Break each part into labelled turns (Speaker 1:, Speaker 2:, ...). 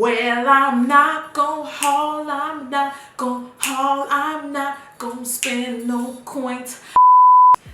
Speaker 1: Well, I'm not gon' haul, I'm not gon' haul, I'm not gon' spend no coins.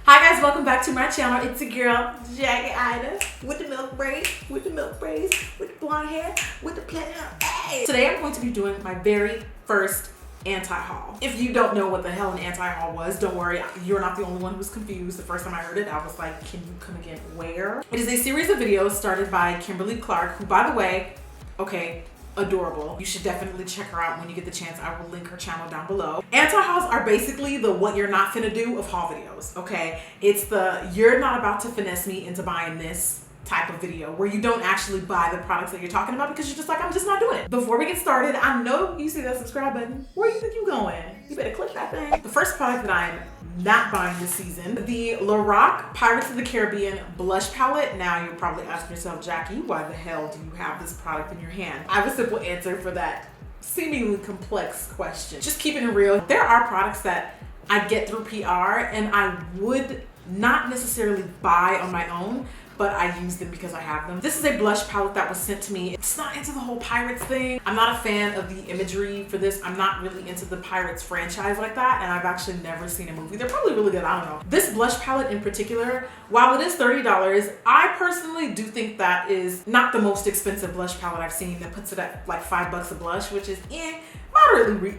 Speaker 1: Hi guys, welcome back to my channel. It's a girl, Aina, with the milk braids, with the blonde hair, with the platinum. Hey! Today I'm going to be doing my very first anti-haul. If you don't know what the hell an anti-haul was, don't worry, you're not the only one who was confused. The first time I heard it, I was like, can you come again? Where? It is a series of videos started by Kimberly Clark, who, by the way, okay, adorable. You should definitely check her out when you get the chance. I will link her channel down below. Anti-hauls are basically the what you're not finna do of haul videos, okay? It's the you're not about to finesse me into buying this type of video where you don't actually buy the products that you're talking about because you're just like, I'm just not doing it. Before we get started, I know you see that subscribe button. Where you think you going? You better click that thing. The first product that I'm not buying this season, the Lorac Pirates of the Caribbean blush palette. Now you're probably asking yourself, Jackie, why the hell do you have this product in your hand? I have a simple answer for that seemingly complex question. Just keeping it real, there are products that I get through PR and I would not necessarily buy on my own, but I use them because I have them. This is a blush palette that was sent to me. It's not into the whole Pirates thing. I'm not a fan of the imagery for this. I'm not really into the Pirates franchise like that, and I've actually never seen a movie. They're probably really good, I don't know. This blush palette in particular, while it is $30, I personally do think that is not the most expensive blush palette I've seen that puts it at like $5 a blush, which is moderately,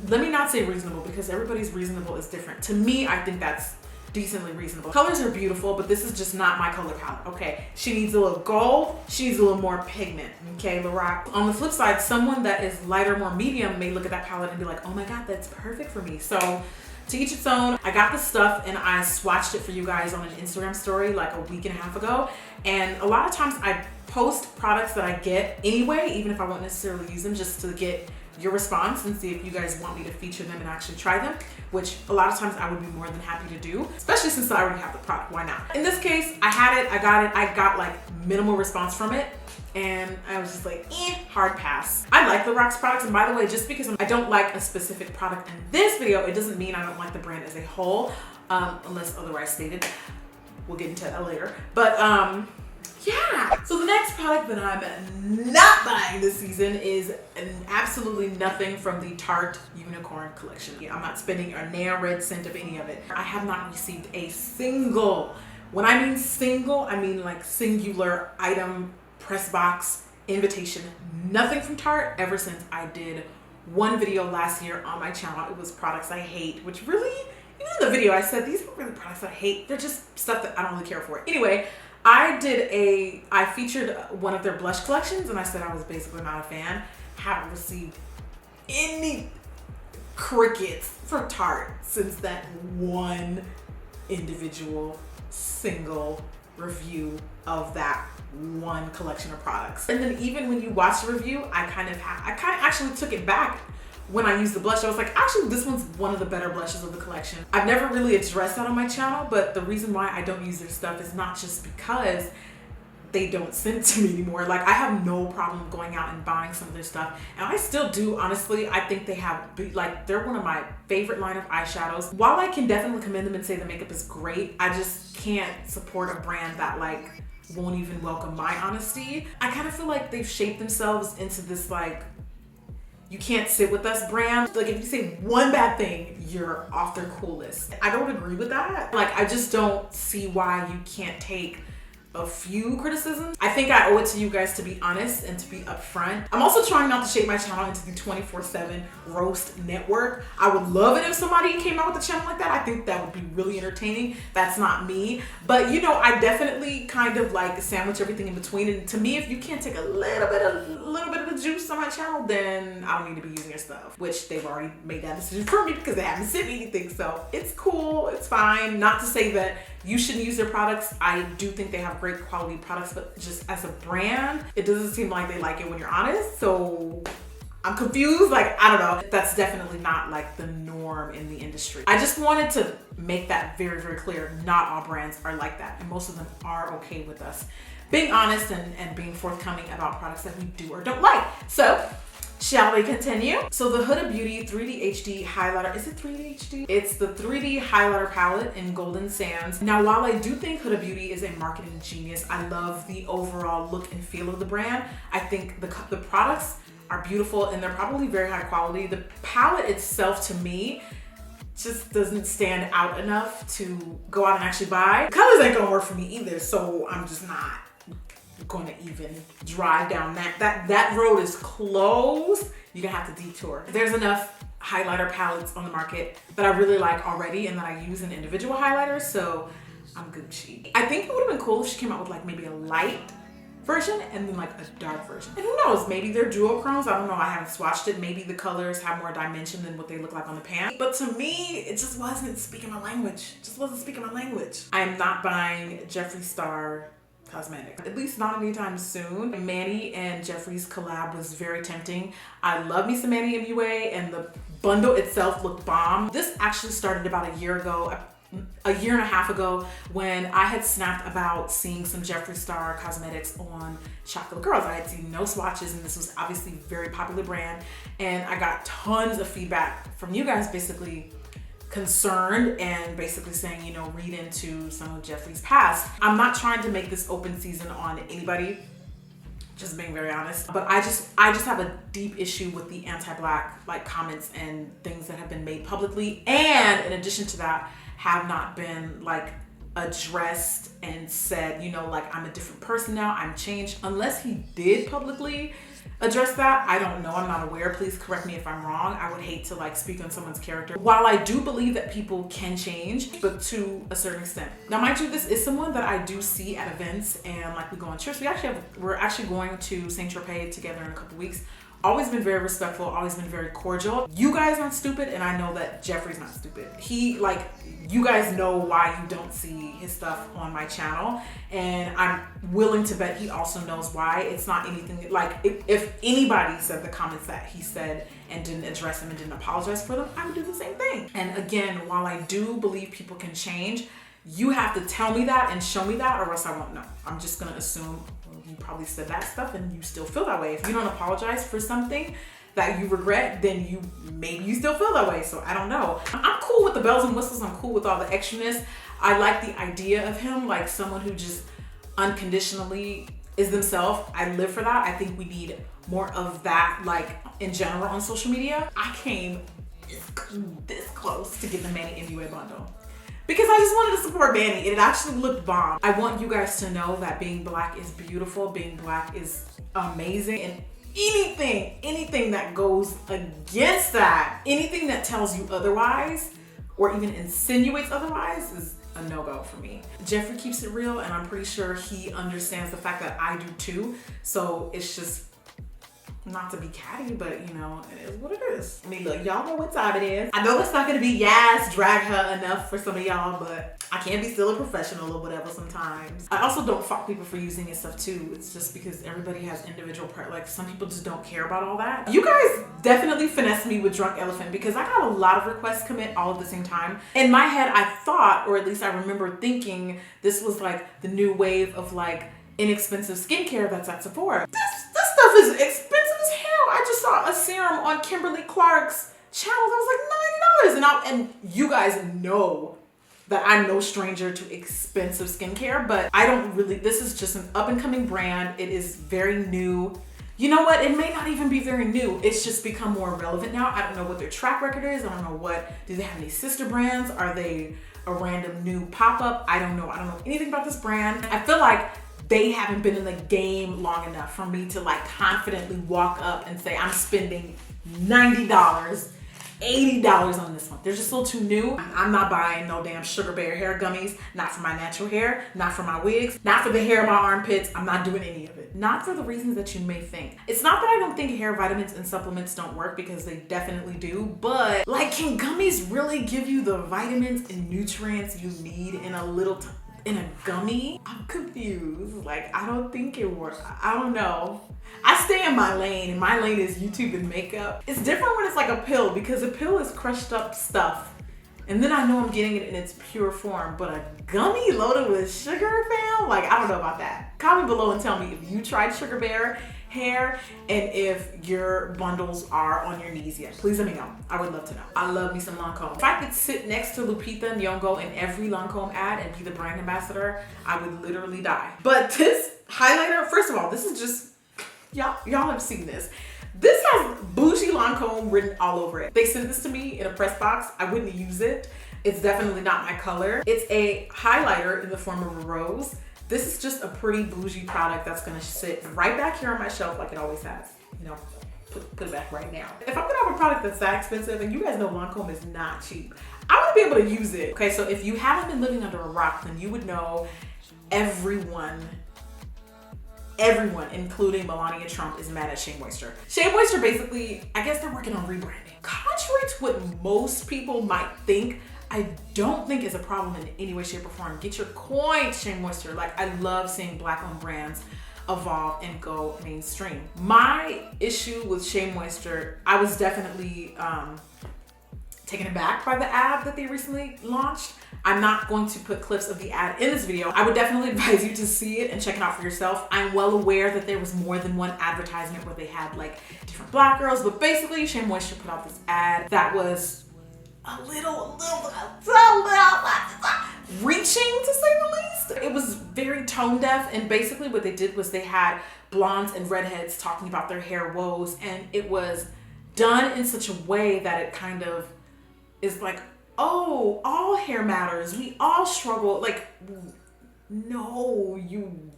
Speaker 1: let me not say reasonable because everybody's reasonable is different. To me, I think that's decently reasonable. Colors are beautiful, but this is just not my color palette, okay? She needs a little gold, she needs a little more pigment, okay, Lorac. On the flip side, someone that is lighter, more medium may look at that palette and be like, oh my God, that's perfect for me. So to each its own. I got this stuff and I swatched it for you guys on an Instagram story like a week and a half ago. And a lot of times I post products that I get anyway, even if I won't necessarily use them, just to get your response and see if you guys want me to feature them and actually try them, which a lot of times I would be more than happy to do, especially since I already have the product. Why not? In this case, I had it, I got like minimal response from it, and I was just like, hard pass. I like Lorac's products, and by the way, just because I don't like a specific product in this video, it doesn't mean I don't like the brand as a whole, unless otherwise stated. We'll get into that later. But yeah. So the next product that I'm not buying this season is absolutely nothing from the Tarte Unicorn collection. I'm not spending a nail red cent of any of it. I have not received a single, when I mean single, I mean like singular item, press box, invitation, nothing from Tarte ever since I did one video last year on my channel. It was products I hate, which really, even in the video I said, these aren't really products I hate. They're just stuff that I don't really care for. Anyway, I featured one of their blush collections and I said I was basically not a fan. Haven't received any crickets from Tarte since that one individual single review of that one collection of products. And then even when you watch the review, I kind of actually took it back. When I used the blush, I was like, actually, this one's one of the better blushes of the collection. I've never really addressed that on my channel, but the reason why I don't use their stuff is not just because they don't send to me anymore. Like, I have no problem going out and buying some of their stuff, and I still do, honestly. I think they have, like, they're one of my favorite line of eyeshadows. While I can definitely commend them and say the makeup is great, I just can't support a brand that, like, won't even welcome my honesty. I kind of feel like they've shaped themselves into this, like, you can't sit with us brand. Like, if you say one bad thing, you're off their cool list. I don't agree with that. Like, I just don't see why you can't take a few criticisms. I think I owe it to you guys to be honest and to be upfront. I'm also trying not to shape my channel into the 24/7 roast network. I would love it if somebody came out with a channel like that. I think that would be really entertaining. That's not me. But you know, I definitely kind of like sandwich everything in between. And to me, if you can't take a little bit of the juice on my channel, then I don't need to be using your stuff, which they've already made that decision for me because they haven't sent me anything. So it's cool, it's fine. Not to say that you shouldn't use their products. I do think they have great quality products, but just as a brand, it doesn't seem like they like it when you're honest. So I'm confused. Like, I don't know. That's definitely not like the norm in the industry. I just wanted to make that very, very clear. Not all brands are like that, and most of them are okay with us being honest and being forthcoming about products that we do or don't like. So shall we continue? So the Huda Beauty 3D HD highlighter, is it 3D HD? It's the 3D highlighter palette in Golden Sands. Now, while I do think Huda Beauty is a marketing genius, I love the overall look and feel of the brand. I think the products are beautiful and they're probably very high quality. The palette itself, to me, just doesn't stand out enough to go out and actually buy. Colors ain't gonna work for me either, so I'm just not going to even drive down that road is closed. You're gonna have to detour. There's enough highlighter palettes on the market that I really like already and that I use in individual highlighters, so I'm Gucci. I think it would have been cool if she came out with like maybe a light version and then like a dark version. And who knows, maybe they're duochromes. I don't know, I haven't swatched it. Maybe the colors have more dimension than what they look like on the pan. But to me, it just wasn't speaking my language. It just wasn't speaking my language. I am not buying Jeffree Star cosmetics, at least not anytime soon. Manny and Jeffree's collab was very tempting. I love me some Manny MUA and the bundle itself looked bomb. This actually started about a year ago, a year and a half ago, when I had snapped about seeing some Jeffree Star cosmetics on Chocolate Girls. I had seen no swatches and this was obviously a very popular brand, and I got tons of feedback from you guys basically concerned and basically saying, you know, read into some of Jeffree's past. I'm not trying to make this open season on anybody, just being very honest, but I just have a deep issue with the anti-Black like comments and things that have been made publicly, and in addition to that, have not been like addressed and said, you know, like I'm a different person now, I'm changed. Unless he did publicly address that, I don't know, I'm not aware. Please correct me if I'm wrong. I would hate to like speak on someone's character. While I do believe that people can change, but to a certain extent. Now mind you, this is someone that I do see at events and like we go on trips. We're actually going to Saint Tropez together in a couple weeks. Always been very respectful, always been very cordial. You guys aren't stupid, and I know that Jeffree's not stupid. He, like, you guys know why you don't see his stuff on my channel, and I'm willing to bet he also knows why. It's not anything, like, if anybody said the comments that he said and didn't address them and didn't apologize for them, I would do the same thing. And again, while I do believe people can change, you have to tell me that and show me that, or else I won't know. I'm just gonna assume, well, you probably said that stuff and you still feel that way. If you don't apologize for something that you regret, then maybe you still feel that way, so I don't know. I'm cool with the bells and whistles, I'm cool with all the extraness. I like the idea of him, like someone who just unconditionally is themselves. I live for that. I think we need more of that, like in general on social media. I came this close to getting the Manny MUA bundle, because I just wanted to support Manny. It actually looked bomb. I want you guys to know that being Black is beautiful, being Black is amazing, and anything that goes against that, anything that tells you otherwise or even insinuates otherwise is a no-go for me. Jeffree keeps it real, and I'm pretty sure he understands the fact that I do too. So it's just, not to be catty, but you know, it is what it is. I mean, look, y'all know what time it is. I know it's not gonna be yes, drag her enough for some of y'all, but I can be still a professional or whatever sometimes. I also don't fault people for using his stuff too. It's just because everybody has individual like some people just don't care about all that. You guys definitely finessed me with Drunk Elephant, because I got a lot of requests come in all at the same time. In my head, I thought, or at least I remember thinking, this was like the new wave of like inexpensive skincare that's at Sephora. This stuff is expensive as hell. I just saw a serum on Kimberly Clark's channel that was like $90, and you guys know that I'm no stranger to expensive skincare, but I don't really, this is just an up and coming brand. It is very new. You know what? It may not even be very new. It's just become more relevant now. I don't know what their track record is. I don't know do they have any sister brands? Are they a random new pop-up? I don't know. I don't know anything about this brand. I feel like they haven't been in the game long enough for me to like confidently walk up and say, I'm spending $90, $80 on this one. They're just a little too new. I'm not buying no damn Sugar Bear hair gummies, not for my natural hair, not for my wigs, not for the hair of my armpits. I'm not doing any of it. Not for the reasons that you may think. It's not that I don't think hair vitamins and supplements don't work, because they definitely do, but like, can gummies really give you the vitamins and nutrients you need in a gummy? I'm confused. Like, I don't think it works. I don't know. I stay in my lane, and my lane is YouTube and makeup. It's different when it's like a pill, because a pill is crushed up stuff, and then I know I'm getting it in its pure form. But a gummy loaded with sugar, fam? Like, I don't know about that. Comment below and tell me if you tried Sugar Bear hair and if your bundles are on your knees yet. Please let me know. I would love to know. I love me some Lancome. If I could sit next to Lupita Nyong'o in every Lancome ad and be the brand ambassador, I would literally die. But this highlighter, first of all, this is just, y'all have seen this. This has bougie Lancome written all over it. They sent this to me in a press box. I wouldn't use it. It's definitely not my color. It's a highlighter in the form of a rose. This is just a pretty bougie product that's gonna sit right back here on my shelf like it always has. You know, put it back right now. If I'm gonna have a product that's that expensive, and you guys know Lancome is not cheap, I wanna be able to use it. Okay, so if you haven't been living under a rock, then you would know everyone, including Melania Trump, is mad at Shea Moisture. Shea Moisture basically, I guess they're working on rebranding. Contrary to what most people might think, I don't think is a problem in any way, shape, or form. Get your coin, Shea Moisture. Like, I love seeing Black-owned brands evolve and go mainstream. My issue with Shea Moisture, I was definitely taken aback by the ad that they recently launched. I'm not going to put clips of the ad in this video. I would definitely advise you to see it and check it out for yourself. I'm well aware that there was more than one advertisement where they had like different Black girls, but basically Shea Moisture put out this ad that was a little reaching, to say the least. It was very tone deaf, and basically what they did was they had blondes and redheads talking about their hair woes, and it was done in such a way that it kind of is like, oh, all hair matters. We all struggle. Like, no, you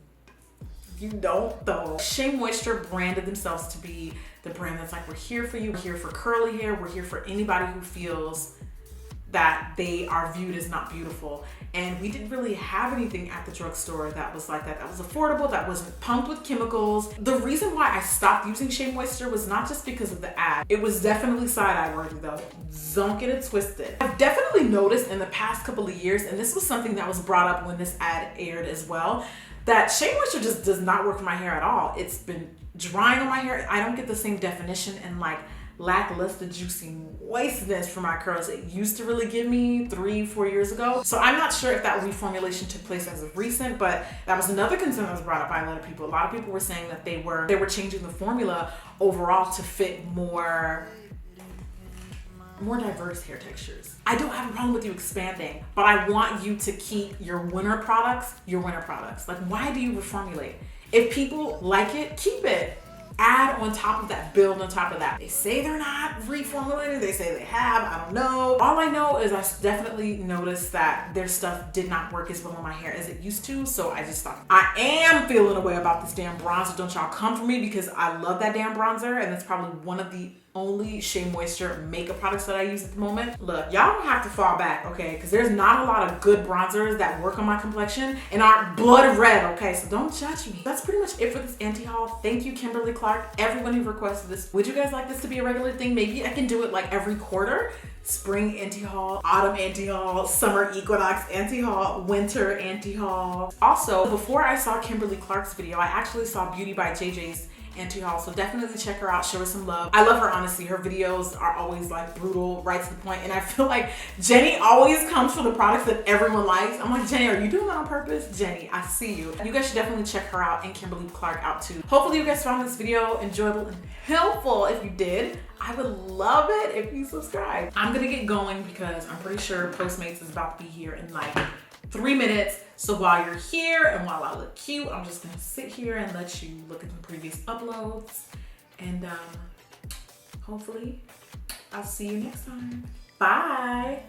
Speaker 1: don't though. Shea Moisture branded themselves to be the brand that's like, we're here for you. We're here for curly hair. We're here for anybody who feels that they are viewed as not beautiful. And we didn't really have anything at the drugstore that was like that. That was affordable, that wasn't pumped with chemicals. The reason why I stopped using Shea Moisture was not just because of the ad. It was definitely side-eye worthy though. Don't get it twisted. I've definitely noticed in the past couple of years, and this was something that was brought up when this ad aired as well, that Shea Moisture just does not work for my hair at all. It's been drying on my hair. I don't get the same definition and like lackluster juicy moistness for my curls it used to really give me 3-4 years ago. So I'm not sure if that reformulation took place as of recent, but that was another concern that was brought up by a lot of people. A lot of people were saying that they were changing the formula overall to fit more diverse hair textures. I don't have a problem with you expanding, but I want you to keep your winter products. Like, why do you reformulate? If people like it, keep it. Add on top of that, build on top of that. They say they're not reformulating, they say they have, I don't know. All I know is I definitely noticed that their stuff did not work as well on my hair as it used to, so I just thought, I am feeling a way about this damn bronzer. Don't y'all come for me, because I love that damn bronzer, and it's probably one of the only Shea Moisture makeup products that I use at the moment. Look, y'all don't have to fall back, okay? Because there's not a lot of good bronzers that work on my complexion and aren't blood red, okay? So don't judge me. That's pretty much it for this anti-haul. Thank you, Kimberly Clark, everyone who requested this. Would you guys like this to be a regular thing? Maybe I can do it like every quarter. Spring anti-haul, autumn anti-haul, summer equinox anti-haul, winter anti-haul. Also, before I saw Kimberly Clark's video, I actually saw Beauty by JJ's anti-haul, so definitely check her out, show her some love. I love her, honestly. Her videos are always like brutal, right to the point, and I feel like Jenny always comes for the products that everyone likes. I'm like, Jenny, are you doing that on purpose? Jenny, I see you. You guys should definitely check her out and Kimberly Clark out too. Hopefully you guys found this video enjoyable and helpful. If you did, I would love it if you subscribe. I'm gonna get going because I'm pretty sure Postmates is about to be here in like 3 minutes. So while you're here and while I look cute, I'm just gonna sit here and let you look at the previous uploads. And hopefully I'll see you next time. Bye.